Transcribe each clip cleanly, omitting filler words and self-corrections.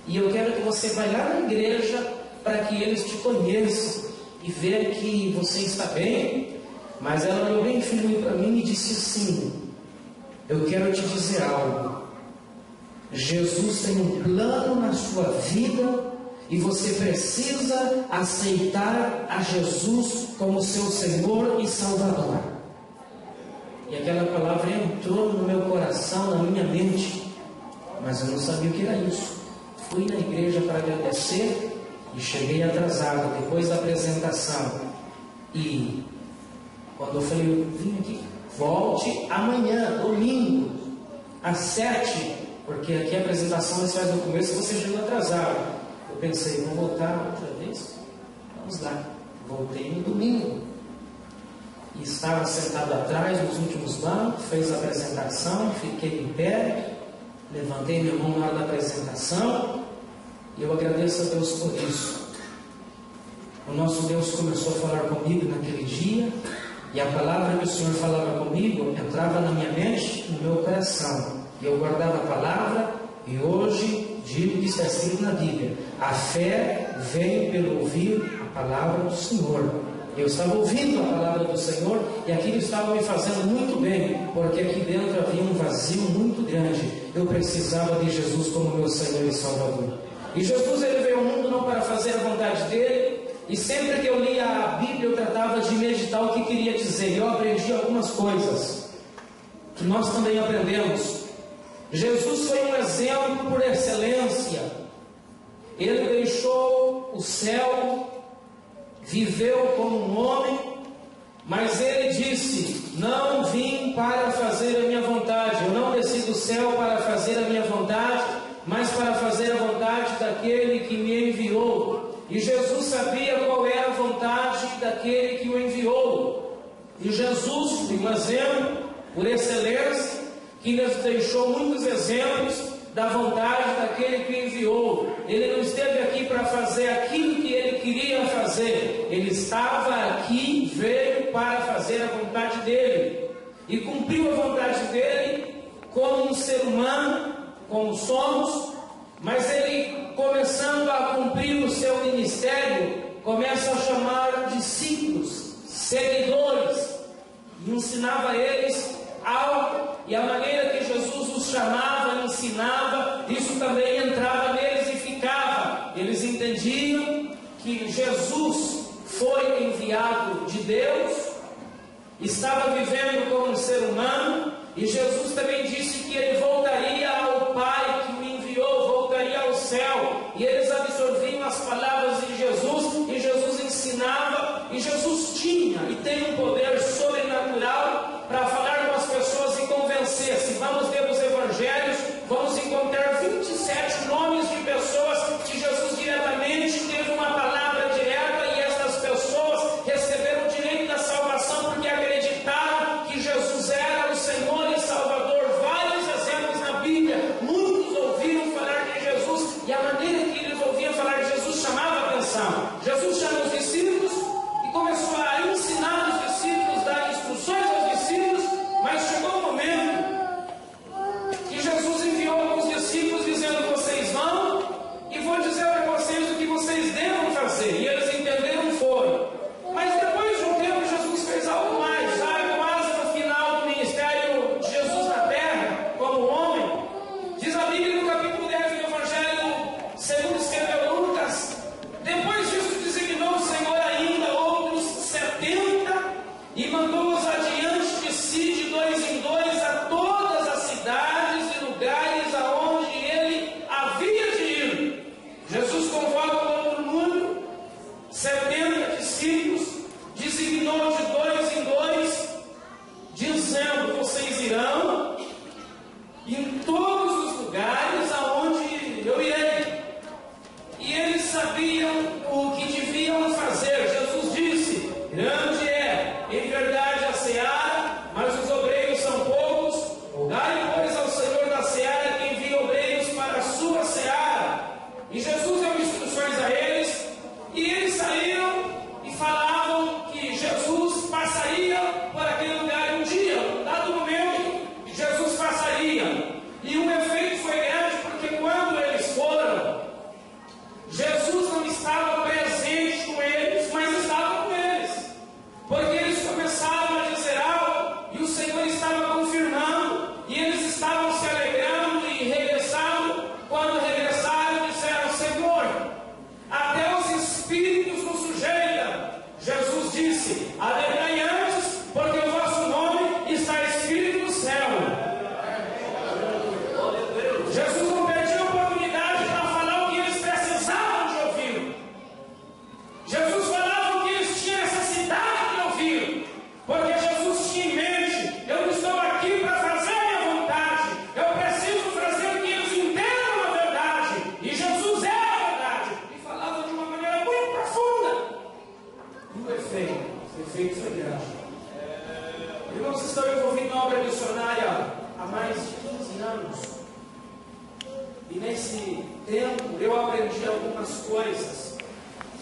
E eu quero que você vá lá na igreja para que eles te conheçam e vejam que você está bem. Mas ela olhou bem firme para mim e disse assim: eu quero te dizer algo. Jesus tem um plano na sua vida e você precisa aceitar a Jesus como seu Senhor e Salvador. E aquela palavra entrou no meu coração, na minha mente, mas eu não sabia o que era isso. Fui na igreja para agradecer e cheguei atrasado depois da apresentação. E quando eu falei, eu vim aqui, volte amanhã, domingo, às 7, porque aqui a apresentação você faz no começo e você chegou atrasado. Eu pensei, vou voltar outra vez? Vamos lá. Voltei no domingo. E estava sentado atrás, nos últimos bancos, fez a apresentação, fiquei em pé, levantei minha mão na hora da apresentação, e eu agradeço a Deus por isso. O nosso Deus começou a falar comigo naquele dia, e a palavra que o Senhor falava comigo entrava na minha mente, no meu coração, e eu guardava a palavra, e hoje digo que está escrito na Bíblia: a fé vem pelo ouvir a palavra do Senhor. Eu estava ouvindo a palavra do Senhor e aquilo estava me fazendo muito bem, porque aqui dentro havia um vazio muito grande. Eu precisava de Jesus como meu Senhor e Salvador. E Jesus, ele veio ao mundo não para fazer a vontade dele, e sempre que eu lia a Bíblia eu tratava de meditar o que queria dizer. E eu aprendi algumas coisas que nós também aprendemos. Jesus foi um exemplo por excelência. Ele deixou o céu, viveu como um homem, mas ele disse: não vim para fazer a minha vontade. Eu não desci do céu para fazer a minha vontade, mas para fazer a vontade daquele que me enviou. E Jesus sabia qual era a vontade daquele que o enviou. E Jesus foi um exemplo por excelência, que nos deixou muitos exemplos da vontade daquele que enviou. Ele não esteve aqui para fazer aquilo que ele queria fazer. Ele estava aqui, veio para fazer a vontade dele. E cumpriu a vontade dele como um ser humano, como somos. Mas ele, começando a cumprir o seu ministério, começa a chamar discípulos, seguidores, e ensinava a eles algo, e a maneira que Jesus os chamava, ensinava, isso também entrava neles e ficava. Eles entendiam que Jesus foi enviado de Deus, estava vivendo como um ser humano, e Jesus também disse que ele voltaria ao Pai que o enviou, voltaria ao céu, e eles absorviam as palavras de Jesus, e Jesus ensinava, e Jesus tinha e tem um poder sobrenatural para falar com as pessoas e convencer. Se vamos ver os evangelhos, vamos encontrar 27 nomes de pessoas que Jesus diretamente teve uma palavra direta, e estas pessoas receberam o direito da salvação porque acreditaram que Jesus era o Senhor e Salvador. Vários exemplos na Bíblia, muitos ouviram falar de Jesus, e a maneira que eles ouviam falar de Jesus chamava a atenção. Jesus chama os discípulos e começou a ensinar os discípulos, dar instruções aos discípulos, mas chegou um momento que Jesus enviou alguns discípulos dizendo: tempo eu aprendi algumas coisas.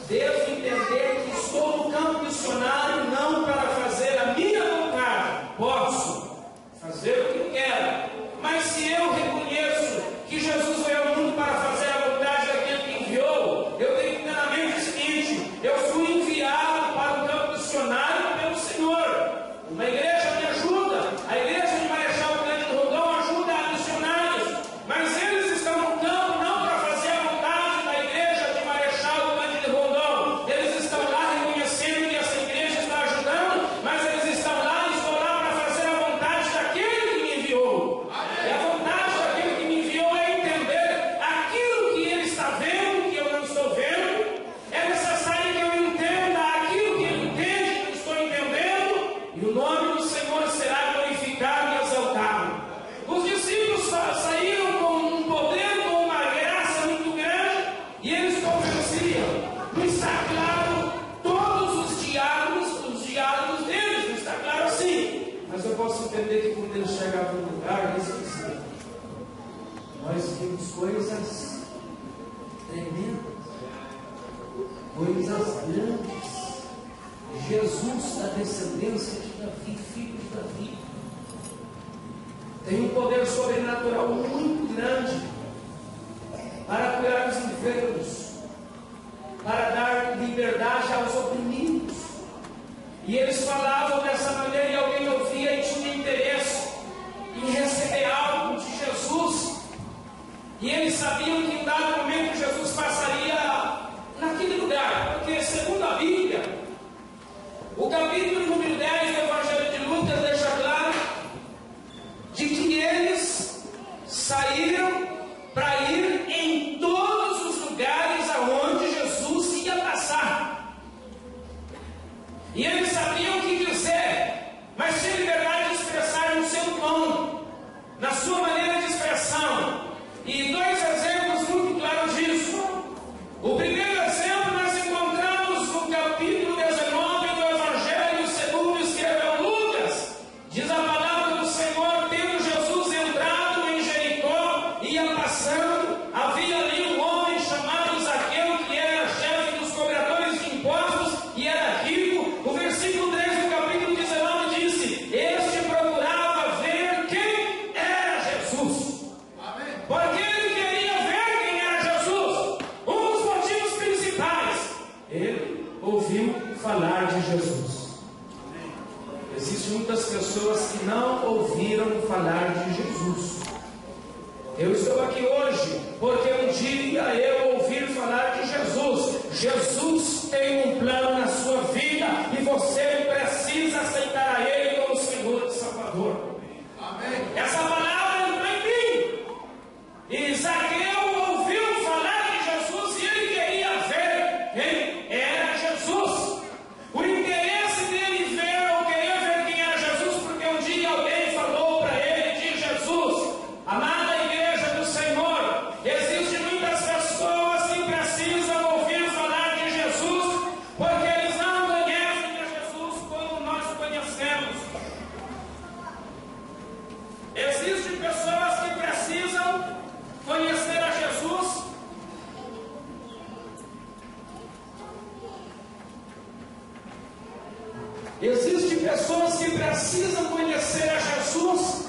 Devo entender que estou no campo missionário não para fazer a minha vontade. Posso fazer o que eu quero, mas se eu reconheço que Jesus veio ao mundo para fazer a vontade daquele que enviou, eu tenho plenamente o seguinte: eu fui enviado para o campo missionário pelo Senhor. Uma igreja me ajuda, a igreja de Marechal Cândido Rondon ajuda missionários, mas eles estão no campo não para fazer a vontade da igreja de Marechal Cândido Rondon. Eles estão lá reconhecendo que essa igreja está ajudando, mas eles estão lá e estou lá para fazer a vontade daquele que me enviou. E a vontade daquele que me enviou é entender aquilo que ele está vendo, que eu não estou vendo. É necessário que eu entenda aquilo que ele entende, que eu estou entendendo, e o nome do Senhor será glorificado e exaltado. Os discípulos saíram com um poder, com uma graça muito grande, e eles convenciam. Não está claro todos os diálogos deles, não está claro assim. Mas eu posso entender que quando eles chegavam no lugar, eles diziam: nós vimos coisas tremendas, coisas grandes. Jesus da descendência de Davi, filho de Davi, tem um poder sobrenatural muito grande para curar os enfermos, para dar liberdade aos oprimidos. E eles falavam dessa maneira, e alguém ouvia e tinha interesse em receber algo de Jesus. E eles sabiam que em dado momento Jesus passaria naquele lugar, porque segundo a Bíblia, o capítulo número 10 do Evangelho de Lucas deixa claro de que eles saíram para ir em todos os lugares aonde Jesus ia passar. E eles sabiam o que dizer, mas tinha liberdade de expressar no seu tom, na sua maneira de expressão. E dois exemplos muito claros disso. O primeiro exemplo nós encontramos no capítulo 19 do Evangelho segundo escreveu Lucas. Diz a palavra do Senhor: tendo Jesus entrado em Jericó, ia passando, havia ali um homem chamado Zaqueu, que era chefe dos cobradores de impostos e era rico. O versículo 3 do capítulo 19 disse: este procurava ver quem era Jesus. Amém. Porque ele queria ver quem era Jesus. Um dos motivos principais: ele ouviu falar de Jesus. Existem muitas pessoas que não ouviram falar de Jesus. Eu estou aqui hoje porque um dia eu ouvi falar de Jesus. Jesus tem um plano na sua vida e você precisa aceitar a Ele como Senhor e Salvador. Amém. Essa palavra não é em mim. E Zaqueu ouviu falar de Jesus e ele queria ver quem era Jesus. O interesse dele queria ver quem era Jesus, porque um dia alguém falou para ele de Jesus. Amada igreja do Senhor, existem muitas pessoas que precisam ouvir falar de Jesus, porque eles não conhecem a Jesus como nós conhecemos. Existem pessoas que precisam conhecer a Jesus. Existem pessoas que precisam conhecer a Jesus